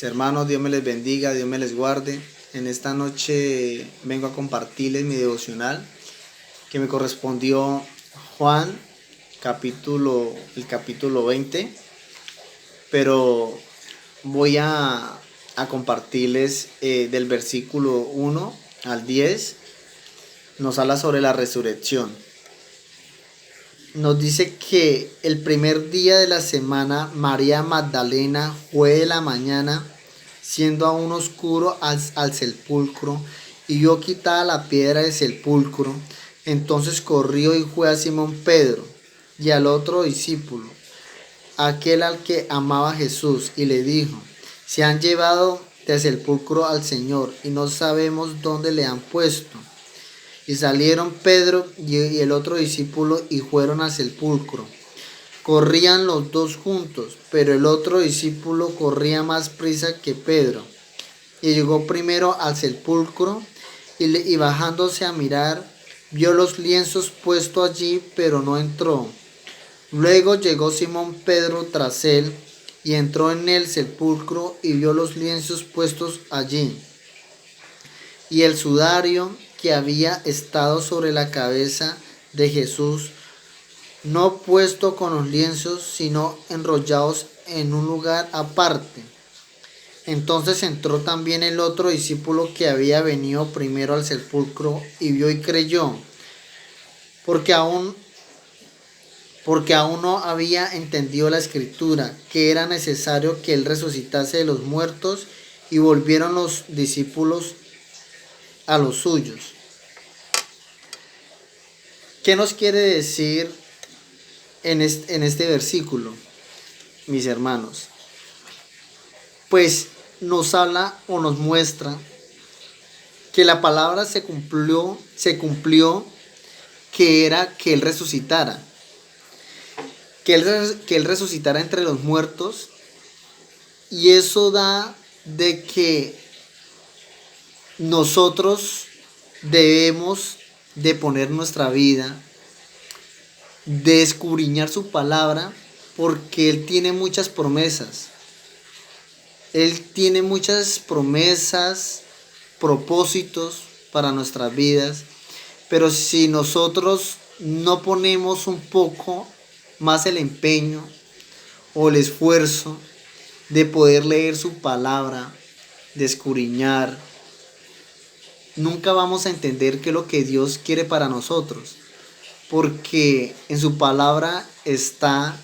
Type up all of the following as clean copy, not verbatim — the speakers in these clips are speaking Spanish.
Hermanos, Dios me les bendiga, Dios me les guarde. En esta noche vengo a compartirles mi devocional que me correspondió Juan, el capítulo 20, pero voy a compartirles del versículo 1 al 10. Nos habla sobre la resurrección. Nos dice que el primer día de la semana María Magdalena fue de la mañana, siendo aún oscuro, al sepulcro, y vio quitada la piedra del sepulcro. Entonces corrió y fue a Simón Pedro y al otro discípulo, aquel al que amaba Jesús, y le dijo: se han llevado del sepulcro al Señor y no sabemos dónde le han puesto. Y salieron Pedro y el otro discípulo y fueron al sepulcro. Corrían los dos juntos, pero el otro discípulo corría más prisa que Pedro. Y llegó primero al sepulcro y bajándose a mirar, vio los lienzos puestos allí, pero no entró. Luego llegó Simón Pedro tras él y entró en el sepulcro y vio los lienzos puestos allí, y el sudario que había estado sobre la cabeza de Jesús, no puesto con los lienzos, sino enrollados en un lugar aparte. Entonces entró también el otro discípulo que había venido primero al sepulcro y vio y creyó, porque aún no había entendido la escritura, que era necesario que él resucitase de los muertos. Y volvieron los discípulos a los suyos. ¿Qué nos quiere decir en este versículo, mis hermanos? Pues nos habla o nos muestra que la palabra se cumplió, que era que él resucitara, que él resucitara entre los muertos. Y eso da de que nosotros debemos de poner nuestra vida, de escudriñar su palabra, porque Él tiene muchas promesas. Él tiene muchas promesas, propósitos para nuestras vidas, pero si nosotros no ponemos un poco más el empeño o el esfuerzo de poder leer su palabra, de escudriñar, nunca vamos a entender qué es lo que Dios quiere para nosotros, porque en su palabra está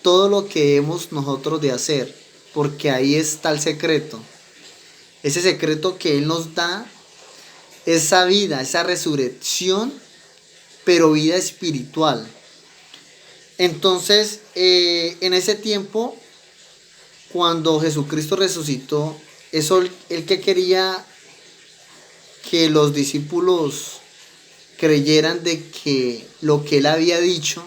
todo lo que debemos nosotros de hacer, porque ahí está el secreto, ese secreto que Él nos da, esa vida, esa resurrección, pero vida espiritual. Entonces, en ese tiempo, cuando Jesucristo resucitó, eso Él que quería que los discípulos creyeran de que lo que Él había dicho,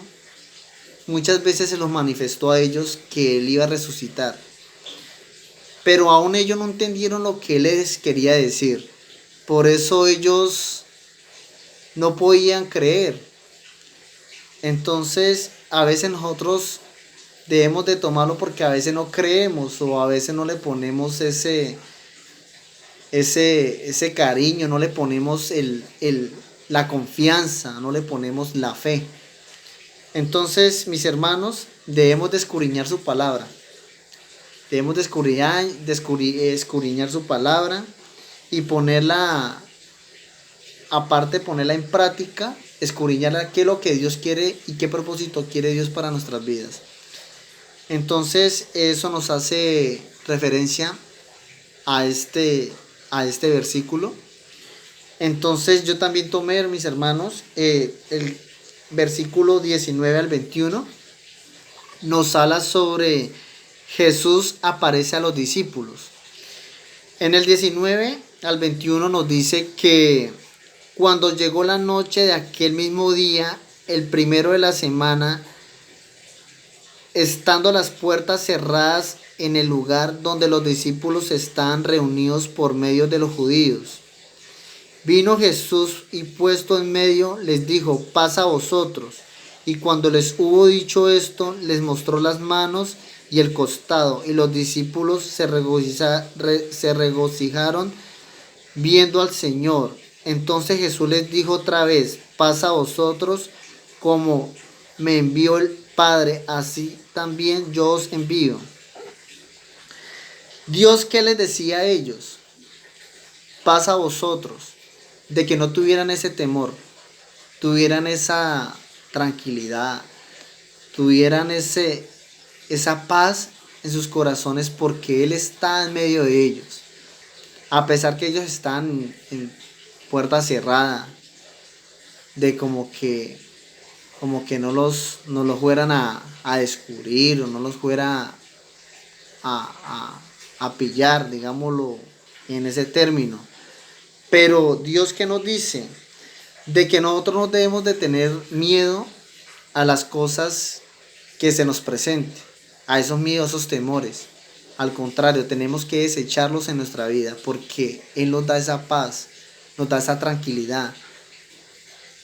muchas veces se los manifestó a ellos que Él iba a resucitar. Pero aún ellos no entendieron lo que Él les quería decir. Por eso ellos no podían creer. Entonces, a veces nosotros debemos de tomarlo, porque a veces no creemos o a veces no le ponemos ese cariño, no le ponemos la confianza, no le ponemos la fe. Entonces, mis hermanos, debemos de escudriñar su palabra. Debemos de escudriñar su palabra y ponerla, aparte de ponerla en práctica, escudriñarla, qué es lo que Dios quiere y qué propósito quiere Dios para nuestras vidas. Entonces, eso nos hace referencia a este versículo. Entonces yo también tomé, mis hermanos, el versículo 19 al 21 nos habla sobre Jesús aparece a los discípulos. En el 19 al 21 nos dice que cuando llegó la noche de aquel mismo día, el primero de la semana, estando las puertas cerradas en el lugar donde los discípulos estaban reunidos por medio de los judíos, vino Jesús y puesto en medio les dijo: paz a vosotros. Y cuando les hubo dicho esto, les mostró las manos y el costado, y los discípulos se regocijaron viendo al Señor. Entonces Jesús les dijo otra vez: paz a vosotros, como me envió el Padre, así también yo os envío. Dios, ¿qué les decía a ellos? Paz a vosotros, de que no tuvieran ese temor, tuvieran esa tranquilidad, tuvieran esa paz en sus corazones, porque Él está en medio de ellos. A pesar que ellos están en puerta cerrada, de como que no los fueran a descubrir, o no los fuera a pillar, digámoslo en ese término. Pero Dios, ¿qué nos dice? De que nosotros no debemos de tener miedo a las cosas que se nos presenten, a esos miedos, esos temores. Al contrario, tenemos que desecharlos en nuestra vida, porque Él nos da esa paz, nos da esa tranquilidad,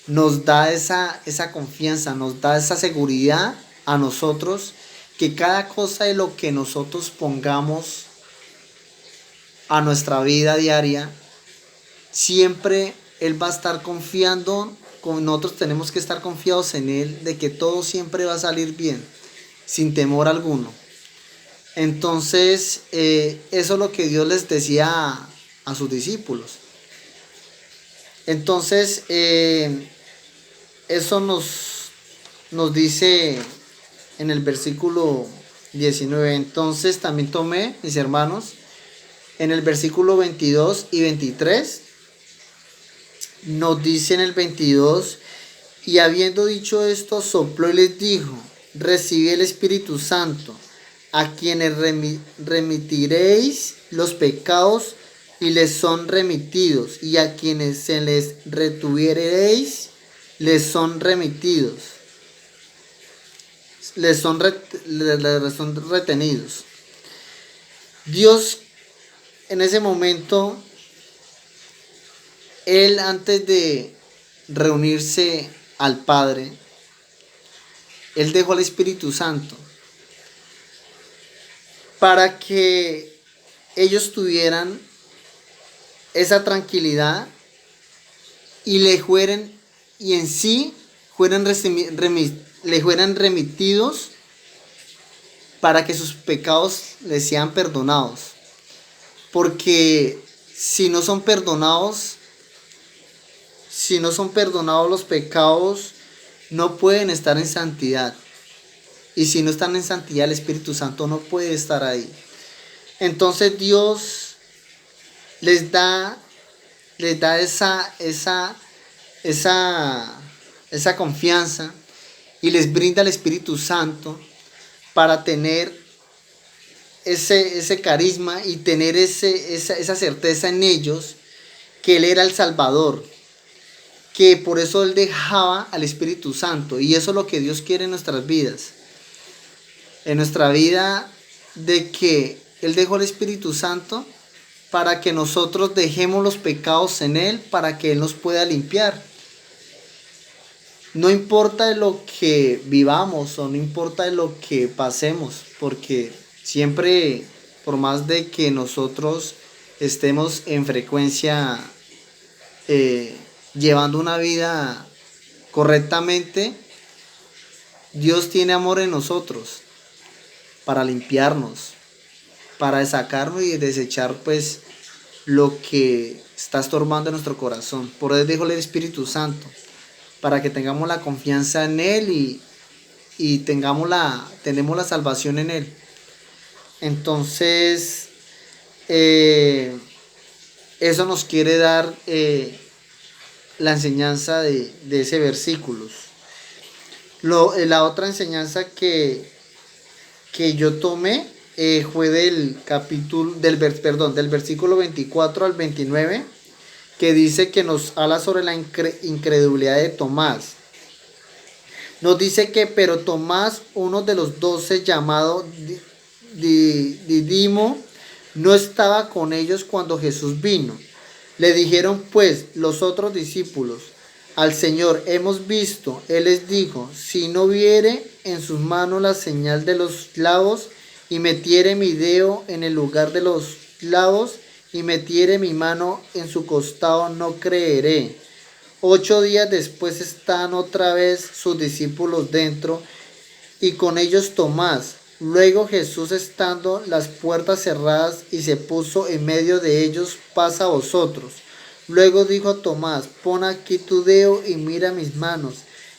nos da esa confianza, nos da esa seguridad a nosotros, que cada cosa de lo que nosotros pongamos a nuestra vida diaria, siempre Él va a estar confiando. Nosotros tenemos que estar confiados en Él, de que todo siempre va a salir bien, sin temor alguno. Entonces, eso es lo que Dios les decía a sus discípulos. Entonces, eso nos dice en el versículo 19. Entonces también tomé, mis hermanos, en el versículo 22 y 23, nos dice en el 22: y habiendo dicho esto, sopló y les dijo: recibid el Espíritu Santo. A quienes remitiréis los pecados, y les son remitidos, y a quienes se les retuviereis, les son remitidos, les son retenidos. Dios, en ese momento, Él, antes de reunirse al Padre, Él dejó al Espíritu Santo para que ellos tuvieran esa tranquilidad y le fueran remitidos, para que sus pecados les sean perdonados. Porque si no son perdonados los pecados, no pueden estar en santidad. Y si no están en santidad, el Espíritu Santo no puede estar ahí. Entonces Dios les da esa confianza, y les brinda el Espíritu Santo para tener ese carisma y tener esa certeza en ellos, que Él era el Salvador, que por eso Él dejaba al Espíritu Santo. Y eso es lo que Dios quiere en nuestras vidas. En nuestra vida, de que Él dejó el Espíritu Santo para que nosotros dejemos los pecados en Él, para que Él nos pueda limpiar. No importa de lo que vivamos, o no importa de lo que pasemos, porque siempre, por más de que nosotros estemos en frecuencia llevando una vida correctamente, Dios tiene amor en nosotros para limpiarnos, para sacarnos y desechar pues lo que está estorbando en nuestro corazón. Por eso dejó el Espíritu Santo, para que tengamos la confianza en Él y tenemos la salvación en Él. Entonces, eso nos quiere dar la enseñanza de ese versículo. La otra enseñanza que yo tomé fue del versículo 24 al 29, que dice que nos habla sobre la incredulidad de Tomás. Nos dice que, pero Tomás, uno de los 12, llamado Didimo, no estaba con ellos cuando Jesús vino. Le dijeron pues los otros discípulos: al Señor hemos visto. Él les dijo: si no viere en sus manos la señal de los clavos, y metiere mi dedo en el lugar de los clavos, y metiere mi mano en su costado, no creeré. 8 días después están otra vez sus discípulos dentro, y con ellos Tomás. Luego Jesús, estando las puertas cerradas, y se puso en medio de ellos: paz a vosotros. Luego dijo a Tomás: pon aquí tu dedo y mira mis manos,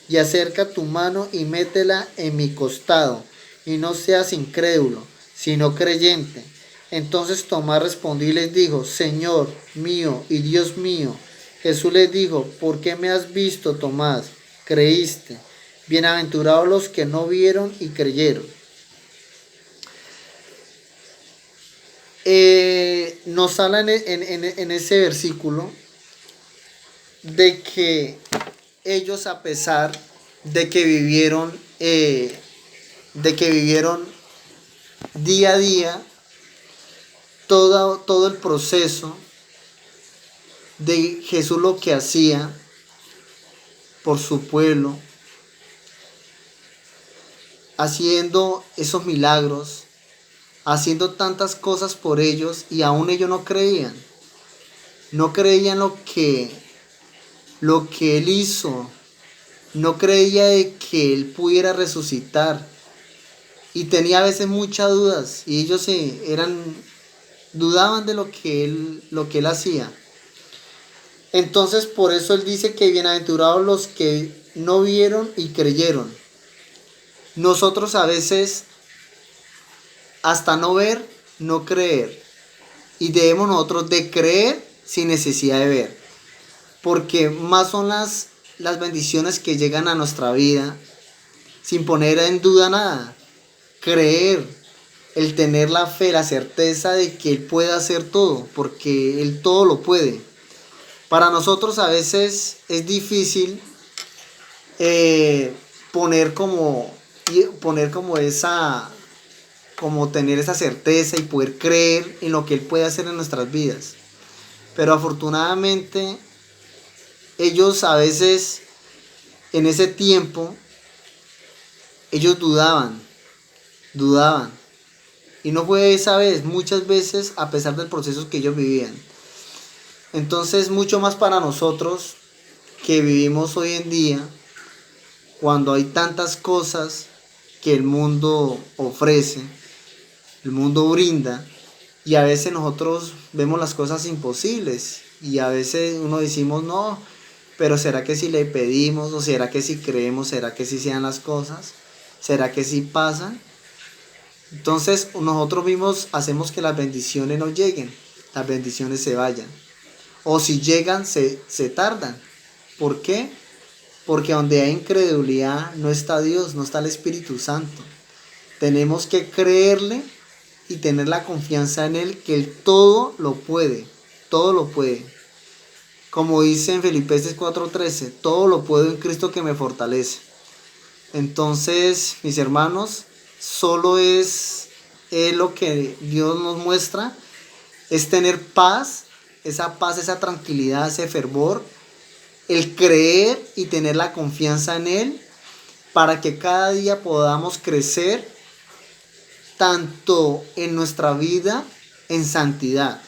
y acerca tu mano y métela en mi costado, y no seas incrédulo, sino creyente. Entonces Tomás respondió y les dijo: Señor mío y Dios mío. Jesús les dijo: ¿por qué me has visto, Tomás? ¿Creíste? Bienaventurados los que no vieron y creyeron. Nos habla en ese versículo de que ellos, a pesar de que vivieron día a día todo el proceso de Jesús, lo que hacía por su pueblo, haciendo esos milagros, haciendo tantas cosas por ellos, y aún ellos no creían. No creían lo que él hizo. No creía de que él pudiera resucitar. Y tenía a veces muchas dudas. Y ellos dudaban de lo que él hacía. Entonces por eso él dice que bienaventurados los que no vieron y creyeron. Nosotros a veces, hasta no ver, no creer. Y debemos nosotros de creer sin necesidad de ver. Porque más son las bendiciones que llegan a nuestra vida sin poner en duda nada. Creer, el tener la fe, la certeza de que Él puede hacer todo, porque Él todo lo puede. Para nosotros a veces es difícil tener esa certeza y poder creer en lo que Él puede hacer en nuestras vidas. Pero afortunadamente ellos a veces, en ese tiempo, ellos dudaban. Y no fue esa vez, muchas veces, a pesar del proceso que ellos vivían. Entonces, mucho más para nosotros que vivimos hoy en día, cuando hay tantas cosas que el mundo ofrece, el mundo brinda, y a veces nosotros vemos las cosas imposibles, y a veces uno decimos: no, pero ¿será que si le pedimos? ¿O será que si creemos? ¿Será que si sean las cosas? ¿Será que si pasan? Entonces nosotros mismos hacemos que las bendiciones no lleguen, las bendiciones se vayan. O si llegan, se tardan. ¿Por qué? Porque donde hay incredulidad no está Dios, no está el Espíritu Santo. Tenemos que creerle y tener la confianza en Él, que Él todo lo puede, todo lo puede. Como dice en Filipenses 4:13, todo lo puedo en Cristo que me fortalece. Entonces, mis hermanos, solo es lo que Dios nos muestra, es tener paz, esa tranquilidad, ese fervor, el creer y tener la confianza en Él, para que cada día podamos crecer tanto en nuestra vida en santidad,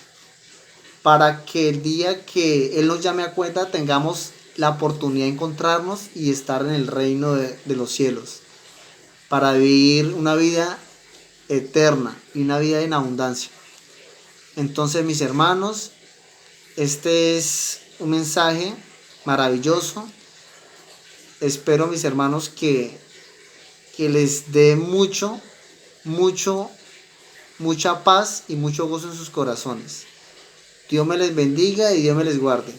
para que el día que Él nos llame a cuenta tengamos la oportunidad de encontrarnos y estar en el reino de los cielos, para vivir una vida eterna y una vida en abundancia. Entonces, mis hermanos, este es un mensaje maravilloso. Espero, mis hermanos, que les dé mucha paz y mucho gozo en sus corazones. Dios me les bendiga y Dios me les guarde.